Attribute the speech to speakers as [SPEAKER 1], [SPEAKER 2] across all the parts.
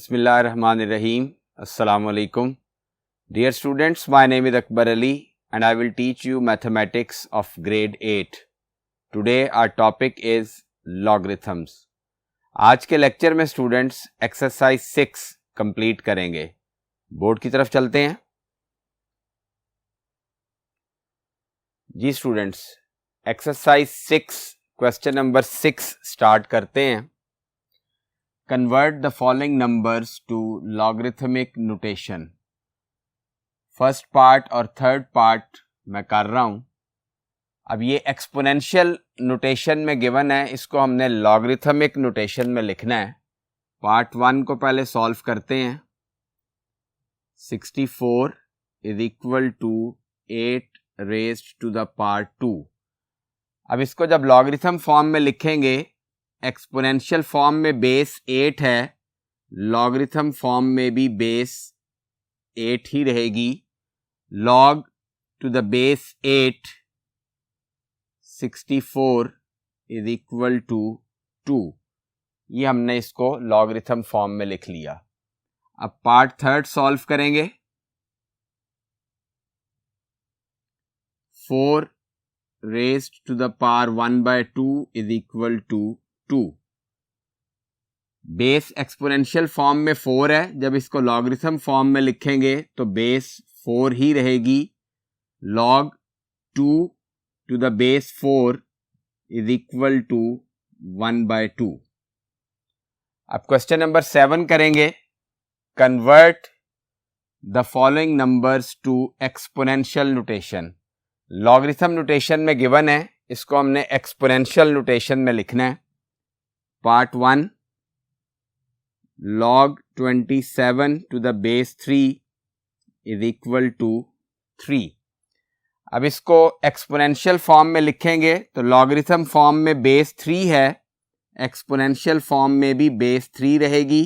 [SPEAKER 1] Bismillahirrahmanirrahim. Assalamu alaikum. Dear students, my name is Akbar Ali and I will teach you mathematics of grade 8. Today our topic is logarithms. आज के lecture में students exercise 6 complete करेंगे. Board की तरफ चलते हैं. जी students, exercise 6 question number 6 start करते हैं. Convert the following numbers to logarithmic notation. First part और थर्ड पार्ट मैं कर रहा हूं. अब ये एक्सपोनेंशियल नोटेशन में गिवन है, इसको हमने लॉगरिथमिक नोटेशन में लिखना है. पार्ट 1 को पहले सॉल्व करते हैं. 64 is equal to 8 raised to the power 2. अब इसको जब लॉगरिथम फॉर्म में लिखेंगे, एक्सपोनेंशियल फॉर्म में बेस 8 है, लॉगरिथम फॉर्म में भी बेस 8 ही रहेगी. log to the base 8 64 is equal to 2. ये हमने इसको लॉगरिथम फॉर्म में लिख लिया. अब पार्ट थर्ड सॉल्व करेंगे. 4 raised to the power 1/2 is equal to 2. Base exponential form में 4 है, जब इसको लॉगरिथम फॉर्म में लिखेंगे तो बेस 4 ही रहेगी. log 2 to the base 4 is equal to 1/2. अब क्वेश्चन नंबर 7 करेंगे. Convert the following numbers to exponential notation. Logarithm notation में गिवन है, इसको हमने एक्सपोनेंशियल नोटेशन में लिखना है. Part 1 log 27 to the base 3 is equal to 3. अब इसको एक्सपोनेंशियल फॉर्म में लिखेंगे तो लॉगरिथम फॉर्म में बेस 3 है, एक्सपोनेंशियल फॉर्म में भी बेस 3 रहेगी.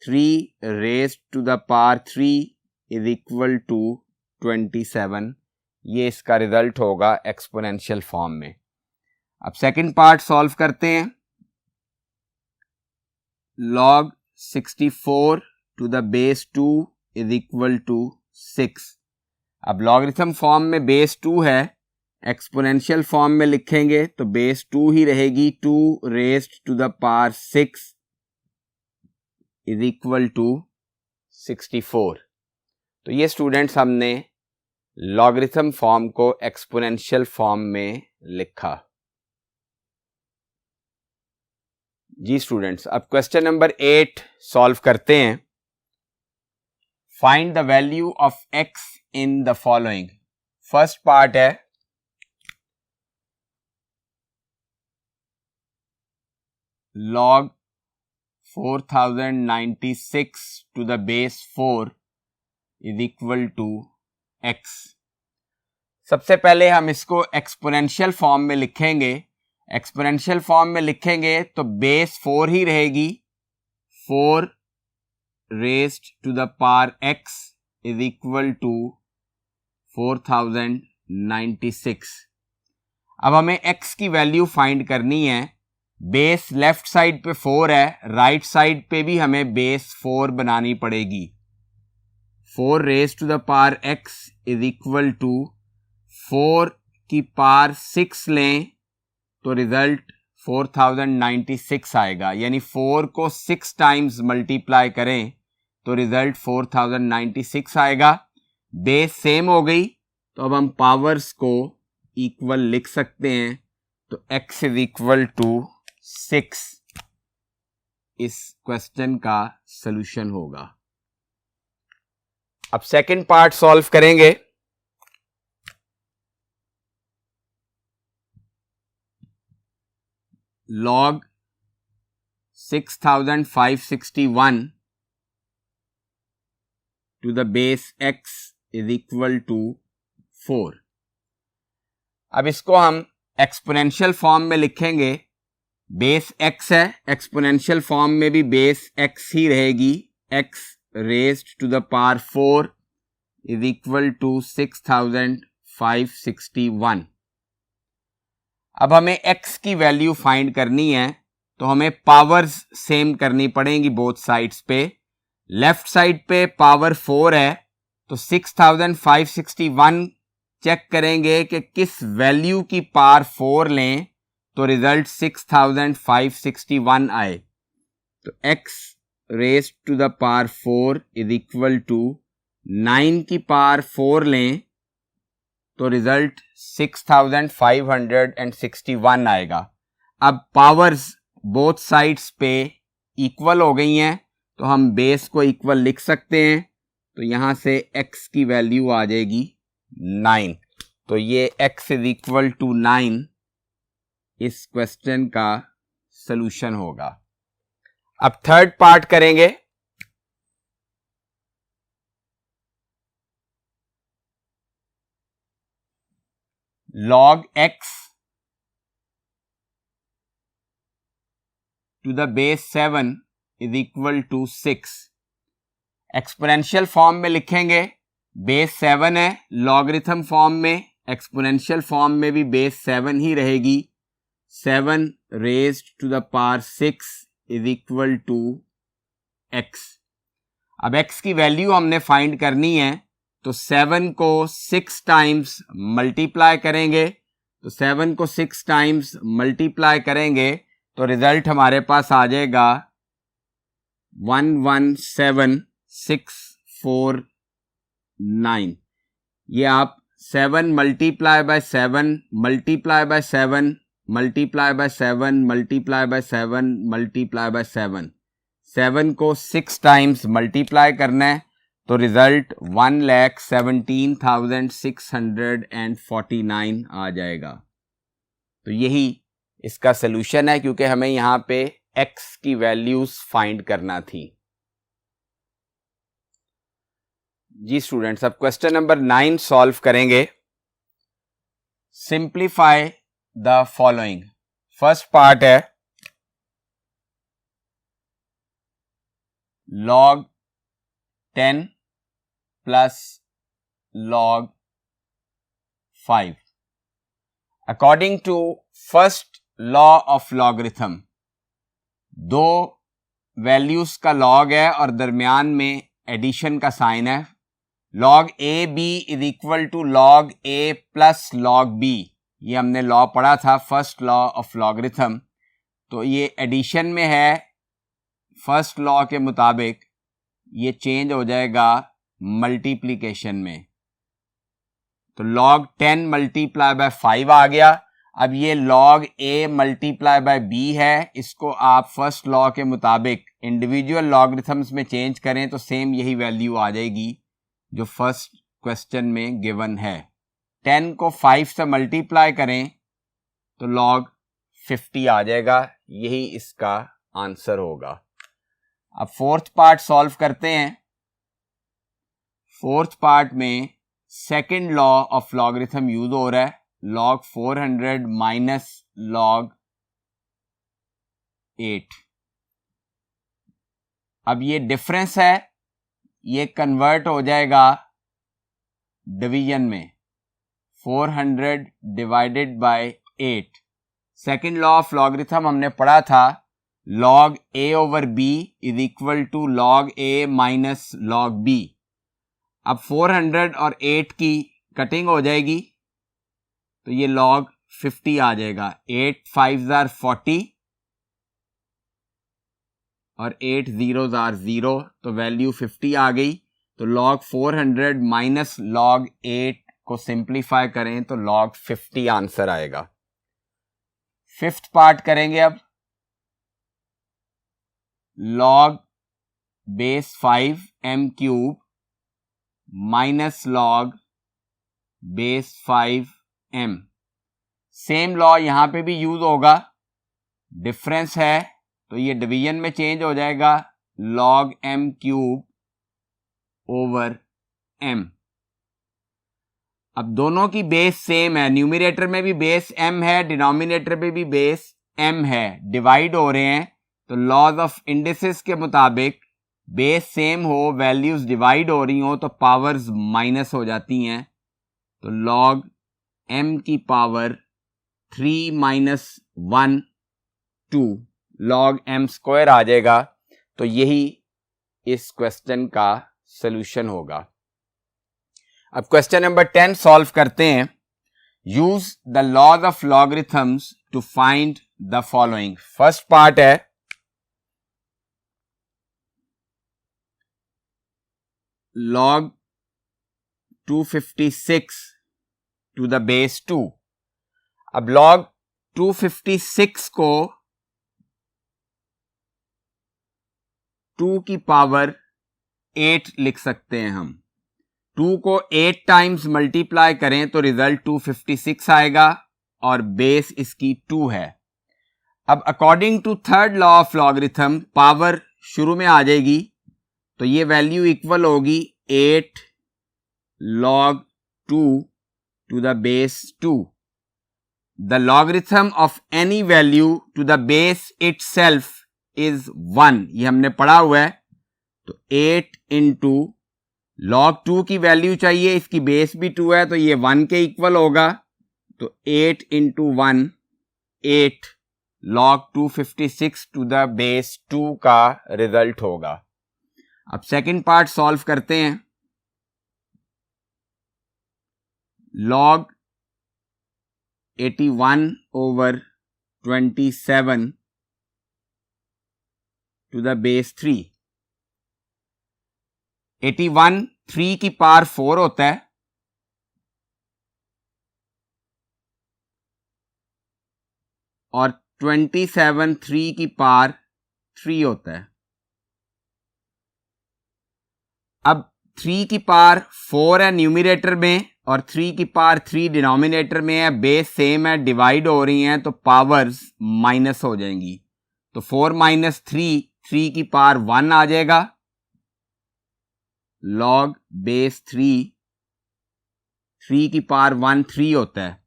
[SPEAKER 1] 3 raised to the power 3 is equal to 27. ये इसका रिजल्ट होगा एक्सपोनेंशियल फॉर्म में. अब सेकंड पार्ट सॉल्व करते हैं. log 64 to the base 2 is equal to 6. अब लॉगरिथम फॉर्म में बेस 2 है, एक्सपोनेंशियल फॉर्म में लिखेंगे तो बेस 2 ही रहेगी. 2 raised to the power 6 is equal to 64. तो ये स्टूडेंट्स हमने लॉगरिथम फॉर्म को एक्सपोनेंशियल फॉर्म में लिखा. जी स्टूडेंट्स, अब क्वेश्चन नंबर 8 सॉल्व करते हैं. Find the value of x in the following. First part है log 4096 to the base 4 is equal to x. सबसे पहले हम इसको एक्सपोनेंशियल फॉर्म में लिखेंगे. एक्सपोनेंशियल फॉर्म में लिखेंगे तो बेस 4 ही रहेगी. 4 raised to the power x is equal to 4096. अब हमें x की वैल्यू फाइंड करनी है. बेस लेफ्ट साइड पे 4 है, राइट साइड पे भी हमें बेस 4 बनानी पड़ेगी. 4 raised to the power x is equal to 4 की पावर 6 लें तो रिजल्ट 4096 आएगा. यानी 4 को 6 टाइम्स मल्टीप्लाई करें तो रिजल्ट 4096 आएगा. बेस सेम हो गई तो अब हम पावर्स को इक्वल लिख सकते हैं. तो x इज इक्वल टू 6 इस क्वेश्चन का सॉल्यूशन होगा. अब सेकंड पार्ट सॉल्व करेंगे. log 6561 to the base x is equal to 4. अब इसको हम एक्सपोनेंशियल फॉर्म में लिखेंगे. बेस x है, एक्सपोनेंशियल फॉर्म में भी बेस x ही रहेगी. x raised to the power 4 is equal to 6561. अब हमें x की वैल्यू फाइंड करनी है तो हमें पावर्स सेम करनी पड़ेंगी बोथ साइड्स पे. लेफ्ट साइड पे पावर 4 है तो 6561 चेक करेंगे कि किस वैल्यू की पावर 4 लें तो रिजल्ट 6561 आए। तो x raise to the power 4 is equal to 9 की पावर 4 लें तो रिजल्ट 6561 आएगा। अब पावर्स बोथ साइड्स पे इक्वल हो गई हैं तो हम बेस को इक्वल लिख सकते हैं। तो यहां से x की वैल्यू आ जाएगी 9। तो ये x इज इक्वल टू 9 इस क्वेश्चन का सॉल्यूशन होगा। अब थर्ड पार्ट करेंगे। log x to the base 7 is equal to 6। Exponential form में लिखेंगे, बेस 7 है, लॉगरिथम फॉर्म में, एक्सपोनेंशियल फॉर्म में भी बेस 7 ही रहेगी। 7 raised to the power 6 is equal to x। अब x की वैल्यू हमने फाइंड करनी है तो 7 को 6 टाइम्स मल्टीप्लाई करेंगे। तो 7 को 6 टाइम्स मल्टीप्लाई करेंगे तो रिजल्ट हमारे पास आ जाएगा 117649। ये आप 7 multiply by 7 multiply by 7 multiply by 7 multiply by 7 multiply by 7 को 6 टाइम्स मल्टीप्लाई करना है तो रिजल्ट 1,17,649 आ जाएगा। तो यही इसका सलूशन है क्योंकि हमें यहां पे x की वैल्यूज फाइंड करना थी। जी स्टूडेंट्स, अब क्वेश्चन नंबर 9 सॉल्व करेंगे। Simplify the following. First part है log 10 plus log 5। According to first law of logarithm, दो वैल्यूज का लॉग है और दरमियान में एडिशन का साइन है। log a b is equal to log a plus log b, ये हमने लॉ पढ़ा था, फर्स्ट लॉ ऑफ लॉगरिथम। तो ये एडिशन में है, फर्स्ट लॉ के मुताबिक ये चेंज हो जाएगा मल्टीप्लिकेशन में। तो log 10 मल्टीप्लाई बाय 5 आ गया। अब ये log a multiply bye b है, इसको आप फर्स्ट लॉ के मुताबिक इंडिविजुअल लॉगरिथम्स में चेंज करें तो सेम यही वैल्यू आ जाएगी जो फर्स्ट क्वेश्चन में गिवन है। 10 को 5 से मल्टीप्लाई करें तो log 50 आ जाएगा, यही इसका आंसर होगा। अब फोर्थ पार्ट सॉल्व करते हैं। फोर्थ पार्ट में second law of logarithm use हो रहा है, log 400 माइनस log 8। अब ये डिफरेंस है, ये कन्वर्ट हो जाएगा डिवीजन में, 400 divided by 8। Second law of logarithm हमने पढ़ा था, log a over b is equal to log a minus log b। अब 400 और 8 की कटिंग हो जाएगी तो ये log 50 आ जाएगा। 8 5s are 40 और 8 zeros are 0, तो वैल्यू 50 आ गई। तो log 400 माइनस log 8 को सिंप्लीफाई करें तो log 50 आंसर आएगा। फिफ्थ पार्ट करेंगे अब। log base 5 m cube minus log base 5 m। Same law यहां पे भी यूज होगा, डिफरेंस है तो ये डिवीजन में चेंज हो जाएगा, log m cube over m। अब दोनों की बेस सेम है, न्यूमरेटर में भी बेस m है, डिनोमिनेटर में भी बेस m है, डिवाइड हो रहे हैं। तो लॉज ऑफ इंडिसेस के मुताबिक बेस सेम हो, वैल्यूज डिवाइड हो रही हो तो पावर्स माइनस हो जाती हैं। तो log m की power 3 minus 1 2 log m square आ जाएगा। तो यही इस क्वेश्चन का सॉल्यूशन होगा। अब क्वेश्चन नंबर 10 सॉल्व करते हैं। Use the laws of logarithms to find the following. First part है log 256 टू द बेस 2। अब log 256 को 2 की पावर 8 लिख सकते हैं हम। 2 को 8 टाइम्स मल्टीप्लाई करें तो रिजल्ट 256 आएगा और बेस इसकी 2 है। अब according to third law of logarithm power शुरू में आ जाएगी, तो ये वैल्यू इक्वल होगी 8 log 2 to the base 2. The logarithm of any value to the base itself is 1. ये हमने पढ़ा हुआ है। तो 8 इंटू log 2 की वैल्यू चाहिए, इसकी बेस भी 2 है तो ये 1 के इक्वल होगा। तो 8 into 1 8 log 256 to the base 2 का रिजल्ट होगा। अब सेकंड पार्ट सॉल्व करते हैं। log 81 over 27 to the base 3। 81 3 की पावर 4 होता है और 27 3 की पावर 3 होता है। अब 3 की पावर 4 है न्यूमरेटर में और 3 की पावर 3 डिनोमिनेटर में है। बेस सेम है, डिवाइड हो रही हैं तो पावर्स माइनस हो जाएंगी। तो 4 माइनस 3 3 की पावर 1 आ जाएगा। log बेस 3 की पावर 1 3 होता है।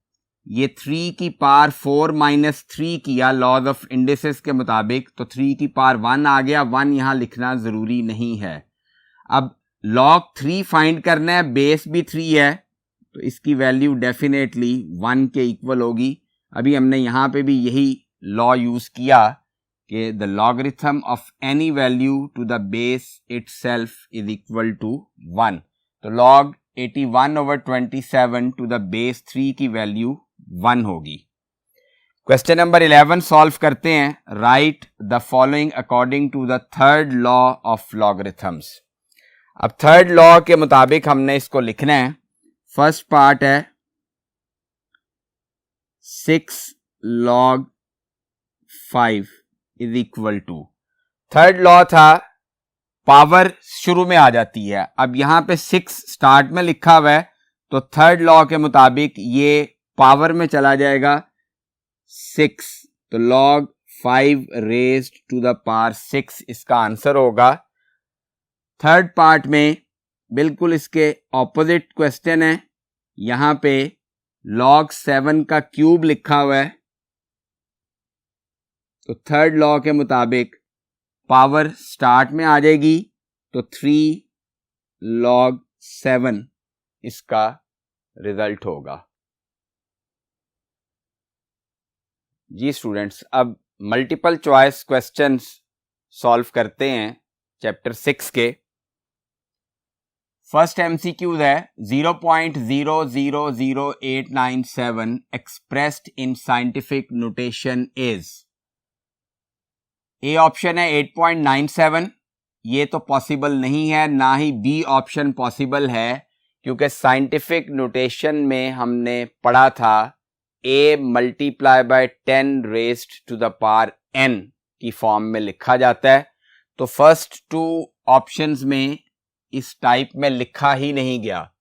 [SPEAKER 1] ये 3 की पावर 4 माइनस 3 किया लॉज ऑफ इंडिसेस के मुताबिक, तो 3 की पावर 1 आ गया। 1 यहां लिखना जरूरी नहीं है। अब log 3 फाइंड करना है, बेस भी 3 है तो इसकी वैल्यू डेफिनेटली 1 के इक्वल होगी। अभी हमने यहां पे भी यही लॉ यूज किया कि the logarithm of any value to the base itself is equal to 1। तो log 81 over 27 to the base 3 की वैल्यू 1 होगी। क्वेश्चन नंबर 11 सॉल्व करते हैं। Write the following according to the third law of logarithms. अब third law के मुताबिक हमने इसको लिखना है। फर्स्ट पार्ट है 6 log 5 is equal to. Third law था पावर शुरू में आ जाती है। अब यहां पे 6 स्टार्ट में लिखा हुआ है तो थर्ड लॉ के मुताबिक ये पावर में चला जाएगा 6। तो log 5 raised to the power 6 इसका आंसर होगा। थर्ड पार्ट में बिल्कुल इसके ऑपोजिट क्वेश्चन है। यहां पे log 7 का क्यूब लिखा हुआ है तो थर्ड लॉ के मुताबिक पावर स्टार्ट में आ जाएगी तो 3 log 7 इसका रिजल्ट होगा। जी स्टूडेंट्स, अब मल्टीपल चॉइस क्वेश्चंस सॉल्व करते हैं चैप्टर 6 के। फर्स्ट एमसीक्यूज है 0.000897 expressed in scientific notation is. A option है 8.97, ये तो पॉसिबल नहीं है, ना ही बी ऑप्शन पॉसिबल है क्योंकि साइंटिफिक नोटेशन में हमने पढ़ा था a multiply by 10 raised to the power n की फॉर्म में लिखा जाता है। तो फर्स्ट 2 ऑप्शंस में इस टाइप में लिखा ही नहीं गया।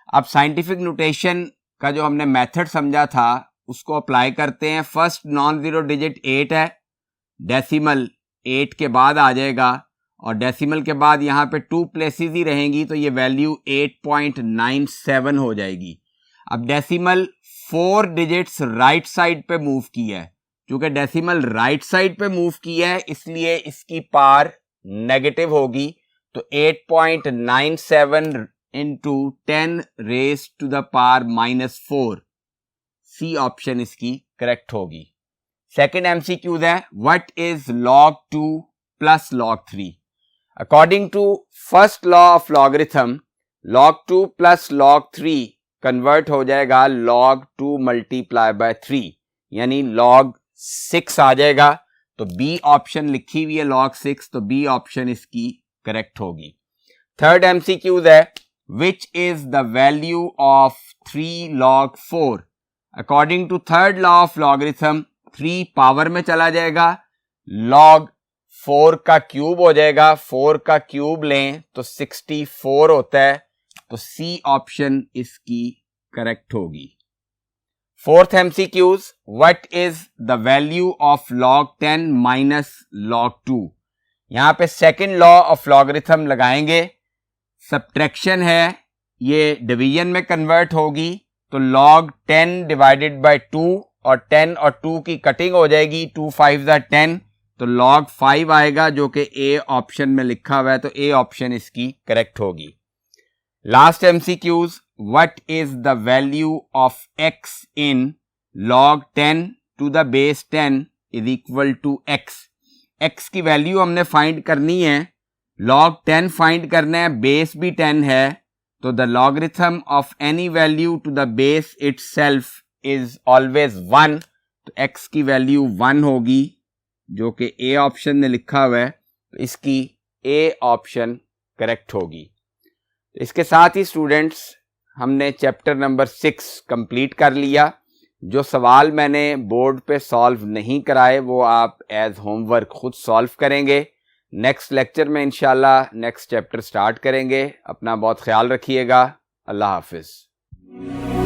[SPEAKER 1] अब साइंटिफिक नोटेशन का जो हमने मेथड समझा था उसको अप्लाई करते हैं। फर्स्ट नॉन जीरो डिजिट 8 है, डेसिमल 8 के बाद आ जाएगा और डेसिमल के बाद यहाँ पे 2 प्लेसेस ही रहेंगी तो ये वैल्यू 8.97 हो जाएगी। अब डेसिमल 4 डिजिट्स राइट साइड पे मूव की है, क्योंकि डेसिमल राइट साइड पे मूव की है इसलिए इसकी पावर नेगेटिव होगी। तो 8.97 into 10 raise to the power -4, C option इसकी करेक्ट होगी। सेकेंड एमसीक्यूज है what is log 2 plus log 3। According to first law of logarithm, log 2 plus log 3 convert हो जाएगा log 2 मल्टीप्लाई बाय 3, यानी log 6 आ जाएगा। तो बी ऑप्शन लिखी हुई है log 6, तो बी ऑप्शन इसकी करेक्ट होगी। थर्ड एमसीक्यूज है, which is the value of 3 log 4। According to third law of logarithm 3 power में चला जाएगा, log 4 का क्यूब हो जाएगा, 4 का क्यूब लें तो 64 होता है, तो सी ऑप्शन इसकी करेक्ट होगी। Fourth MCQs, what is the value of log 10 minus log 2। यहां पे सेकंड लॉ ऑफ लॉगरिथम लगाएंगे, सब्ट्रैक्शन है, ये डिवीजन में कन्वर्ट होगी, तो log 10 डिवाइडेड बाय 2 और 10 और 2 की कटिंग हो जाएगी, 2 5 10, तो log 5 आएगा जो कि ए ऑप्शन में लिखा हुआ है, तो ए ऑप्शन इसकी करेक्ट होगी। Last MCQs, what is the value of x in log 10 to the base 10 is equal to x की वैल्यू हमने फाइंड करनी है, log 10 फाइंड करना है, बेस भी 10 है, तो the logarithm of any value to the base itself is always 1, तो x की वैल्यू 1 होगी जो कि ए ऑप्शन में लिखा हुआ है, तो इसकी ए ऑप्शन करेक्ट होगी। इसके साथ ही स्टूडेंट्स हमने चैप्टर नंबर 6 कंप्लीट कर लिया। जो सवाल मैंने बोर्ड पे सॉल्व नहीं कराए वो आप एज होमवर्क खुद सॉल्व करेंगे। नेक्स्ट लेक्चर में इंशाल्लाह नेक्स्ट चैप्टर स्टार्ट करेंगे। अपना बहुत ख्याल रखिएगा। अल्लाह हाफिज़।